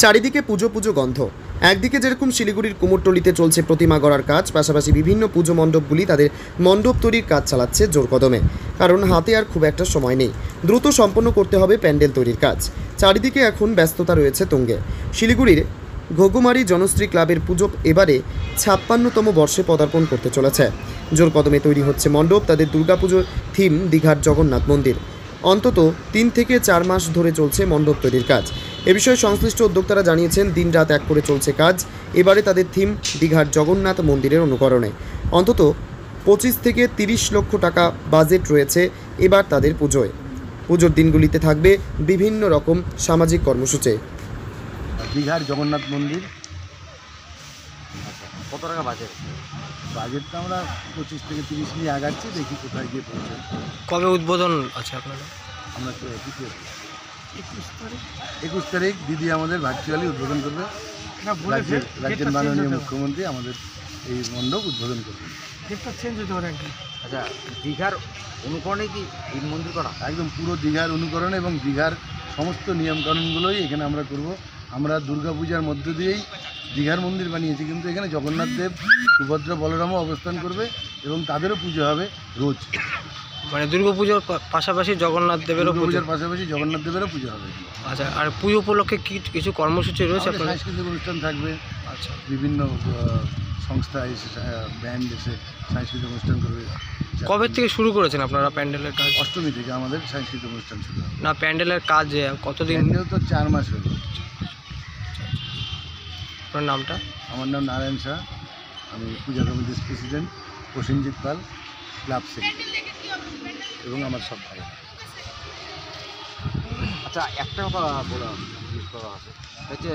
চারিদিকে পুজো পুজো গন্ধ। একদিকে যেরকম শিলিগুড়ির কুমোরটুলিতে চলছে প্রতিমা গড়ার কাজ, পাশাপাশি বিভিন্ন পুজো মণ্ডপগুলি তাদের মণ্ডপ তৈরির কাজ চালাচ্ছে জোর কদমে, কারণ হাতে আর খুব একটা সময় নেই। দ্রুত সম্পন্ন করতে হবে প্যান্ডেল তৈরির কাজ। চারিদিকে এখন ব্যস্ততা রয়েছে তুঙ্গে। শিলিগুড়ির ঘুঘুমারি জনশ্রী ক্লাবের পুজো এবারে 56তম বর্ষে পদার্পণ করতে চলেছে। জোর কদমে তৈরি হচ্ছে মণ্ডপ। তাদের দুর্গাপুজোর থিম দীঘার জগন্নাথ মন্দির। অন্তত 3 থেকে 4 মাস ধরে চলছে মণ্ডপ তৈরির কাজ। এ বিষয়ে সংশ্লিষ্ট উদ্যোক্তারা জানিয়েছেন, দিনরাত এক করে চলছে কাজ। এবারে তাদের থিম দীঘার জগন্নাথ মন্দিরের অনুকরণে। অন্তত 25 থেকে 30 লক্ষ টাকা বাজেট রয়েছে এবার তাদের পুজোয়। পুজোর দিনগুলিতে থাকবে বিভিন্ন রকম সামাজিক কর্মসূচি। দীঘার জগন্নাথ মন্দির। কত টাকা বাজেট? বাজেটটা আমরা 25 থেকে 30 নিয়ে আগাচ্ছি, দেখি কোথায় গিয়ে পৌঁছাই। কবে উদ্বোধন আছে আপনাদের? আমরা 21 তারিখ দিদি আমাদের ভার্চুয়ালি উদ্বোধন করবে। রাজ্যের মাননীয় মুখ্যমন্ত্রী আমাদের এই মণ্ডপ উদ্বোধন করবে। আচ্ছা, দীঘার অনুকরণে কি এই মন্দির করা? একদম পুরো দীঘার অনুকরণ এবং দীঘার সমস্ত নিয়মকানুনগুলোই এখানে আমরা করব। আমরা দুর্গাপূজার মধ্য দিয়েই দীঘার মন্দির বানিয়েছি, কিন্তু এখানে জগন্নাথ দেব, সুভদ্রা, বলরামও অবস্থান করবে এবং তাদেরও পুজো হবে রোজ। মানে দুর্গাপুজোর পাশাপাশি জগন্নাথ দেবেরও পুজো? পূজার পাশাপাশি জগন্নাথ দেবেরও পুজো হবে। আচ্ছা, আর পুজো উপলক্ষে কি কিছু কর্মসূচি রয়েছে আপনাদের? সাংস্কৃতিক অনুষ্ঠান থাকবে। আচ্ছা, বিভিন্ন সংস্থা এসে, ব্যান্ড এসে সাংস্কৃতিক অনুষ্ঠান করবে। কবে থেকে শুরু করেছেন আপনারা প্যান্ডেলের কাজ? অষ্টমী থেকে আমাদের সাংস্কৃতিক অনুষ্ঠান শুরু হবে। না, প্যান্ডেলের কাজ কতদিন? প্যান্ডেল তো 4 মাস হলো। আপনার নামটা? আমার নাম নারায়ণ শাহ। আমি পূজা কমিটির প্রেসিডেন্ট, প্রসেনজিৎ পাল, ক্লাব সেক্রেটারি, এবং আমার সব ভাই। আচ্ছা, একটা কথা বলা আছে,